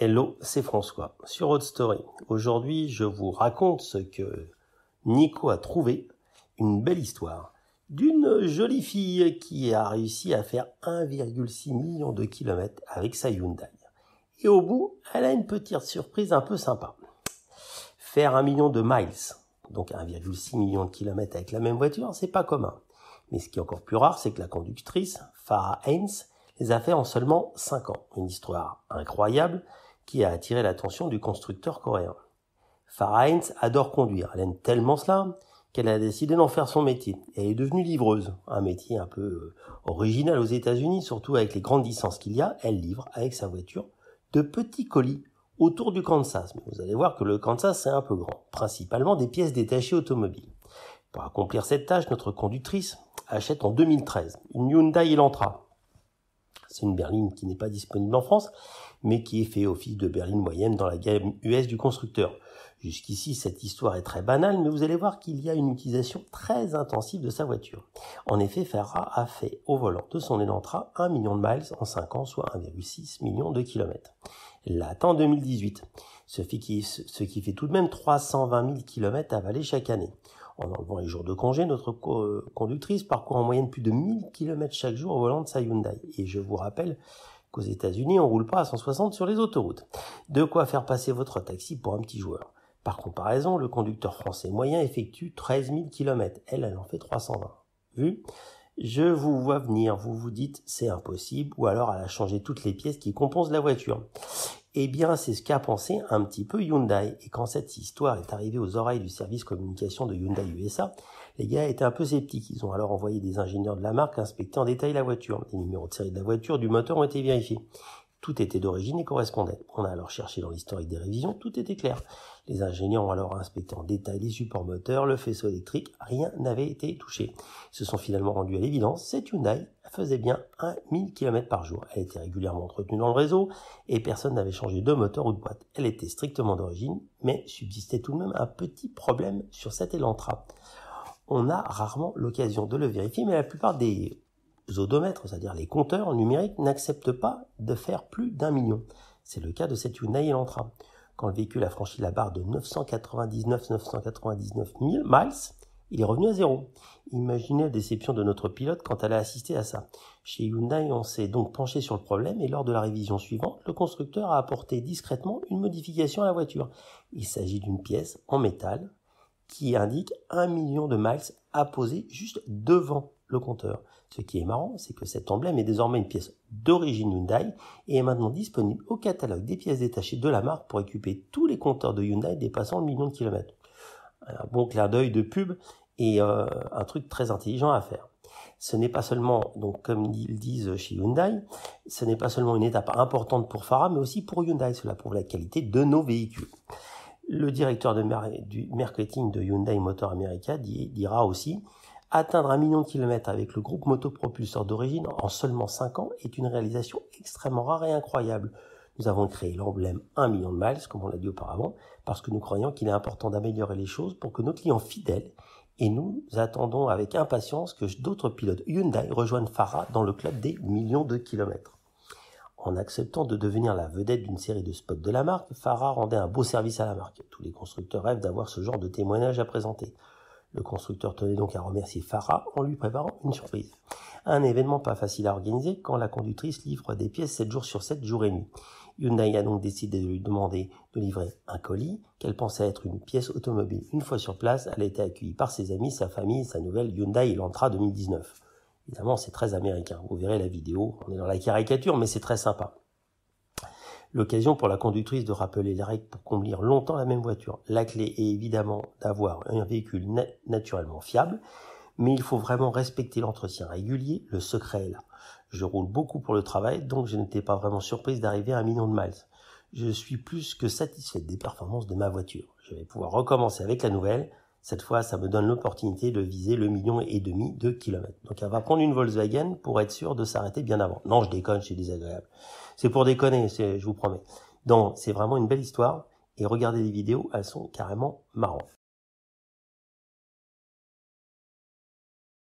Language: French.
Hello, c'est François sur Road Story. Aujourd'hui, je vous raconte ce que Nico a trouvé, une belle histoire d'une jolie fille qui a réussi à faire 1,6 million de kilomètres avec sa Hyundai. Et au bout, elle a une petite surprise un peu sympa. Faire 1 million de miles, donc 1,6 million de kilomètres avec la même voiture, c'est pas commun. Mais ce qui est encore plus rare, c'est que la conductrice, Farah Haynes, les a fait en seulement 5 ans. Une histoire incroyable qui a attiré l'attention du constructeur coréen. Farah Haynes adore conduire. Elle aime tellement cela qu'elle a décidé d'en faire son métier. Elle est devenue livreuse, un métier un peu original aux États-Unis, surtout avec les grandes distances qu'il y a. Elle livre avec sa voiture de petits colis autour du Kansas. Mais vous allez voir que le Kansas, c'est un peu grand, principalement des pièces détachées automobiles. Pour accomplir cette tâche, notre conductrice achète en 2013 une Hyundai Elantra. C'est une berline qui n'est pas disponible en France, mais qui est fait office de berline moyenne dans la gamme US du constructeur. Jusqu'ici, cette histoire est très banale, mais vous allez voir qu'il y a une utilisation très intensive de sa voiture. En effet, Farah a fait au volant de son Elantra 1 million de miles en 5 ans, soit 1,6 million de kilomètres. Elle l'a atteint en 2018, ce qui fait tout de même 320 000 kilomètres avalés chaque année. En enlevant les jours de congé, notre conductrice parcourt en moyenne plus de 1000 km chaque jour au volant de sa Hyundai. Et je vous rappelle qu'aux États-Unis, on roule pas à 160 sur les autoroutes. De quoi faire passer votre taxi pour un petit joueur. Par comparaison, le conducteur français moyen effectue 13 000 km. Elle en fait 320. Vu ? Je vous vois venir, vous vous dites c'est impossible, ou alors elle a changé toutes les pièces qui composent la voiture. Eh bien, c'est ce qu'a pensé un petit peu Hyundai. Et quand cette histoire est arrivée aux oreilles du service communication de Hyundai USA, les gars étaient un peu sceptiques. Ils ont alors envoyé des ingénieurs de la marque inspecter en détail la voiture. Les numéros de série de la voiture, du moteur ont été vérifiés. Tout était d'origine et correspondait. On a alors cherché dans l'historique des révisions, tout était clair. Les ingénieurs ont alors inspecté en détail les supports moteurs, le faisceau électrique, rien n'avait été touché. Ils se sont finalement rendus à l'évidence, cette Hyundai faisait bien 1000 km par jour. Elle était régulièrement entretenue dans le réseau et personne n'avait changé de moteur ou de boîte. Elle était strictement d'origine, mais subsistait tout de même un petit problème sur cette Elantra. On a rarement l'occasion de le vérifier, mais la plupart des odomètres, c'est-à-dire les compteurs numériques, n'acceptent pas de faire plus d'1 million. C'est le cas de cette Hyundai Elantra. Quand le véhicule a franchi la barre de 999 000 miles, il est revenu à zéro. Imaginez la déception de notre pilote quand elle a assisté à ça. Chez Hyundai, on s'est donc penché sur le problème et lors de la révision suivante, le constructeur a apporté discrètement une modification à la voiture. Il s'agit d'une pièce en métal qui indique 1 million de miles apposé juste devant le compteur. Ce qui est marrant, c'est que cet emblème est désormais une pièce d'origine Hyundai et est maintenant disponible au catalogue des pièces détachées de la marque pour équiper tous les compteurs de Hyundai dépassant le million de kilomètres. Un bon clair d'œil de pub et un truc très intelligent à faire. Ce n'est pas seulement, donc comme ils disent chez Hyundai, ce n'est pas seulement une étape importante pour Farah, mais aussi pour Hyundai. Cela prouve la qualité de nos véhicules. Le directeur du marketing de Hyundai Motor America dira aussi: atteindre 1 million de kilomètres avec le groupe motopropulseur d'origine en seulement 5 ans est une réalisation extrêmement rare et incroyable. Nous avons créé l'emblème 1 million de miles, comme on l'a dit auparavant, parce que nous croyons qu'il est important d'améliorer les choses pour que nos clients fidèles, et nous attendons avec impatience que d'autres pilotes Hyundai rejoignent Farah dans le club des millions de kilomètres. En acceptant de devenir la vedette d'une série de spots de la marque, Farah rendait un beau service à la marque. Tous les constructeurs rêvent d'avoir ce genre de témoignage à présenter. Le constructeur tenait donc à remercier Farah en lui préparant une surprise. Un événement pas facile à organiser quand la conductrice livre des pièces 7 jours sur 7, jour et nuit. Hyundai a donc décidé de lui demander de livrer un colis qu'elle pensait être une pièce automobile. Une fois sur place, elle a été accueillie par ses amis, sa famille et sa nouvelle Hyundai Elantra 2019. Évidemment, c'est très américain. Vous verrez la vidéo, on est dans la caricature, mais c'est très sympa. L'occasion pour la conductrice de rappeler les règles pour conduire longtemps la même voiture. La clé est évidemment d'avoir un véhicule naturellement fiable, mais il faut vraiment respecter l'entretien régulier, le secret est là. Je roule beaucoup pour le travail, donc je n'étais pas vraiment surprise d'arriver à 1 million de miles. Je suis plus que satisfaite des performances de ma voiture. Je vais pouvoir recommencer avec la nouvelle. Cette fois, ça me donne l'opportunité de viser le 1,5 million de kilomètres. Donc elle va prendre une Volkswagen pour être sûre de s'arrêter bien avant. Non, je déconne, c'est désagréable. C'est pour déconner, je vous promets. Donc c'est vraiment une belle histoire. Et regardez les vidéos, elles sont carrément marrantes.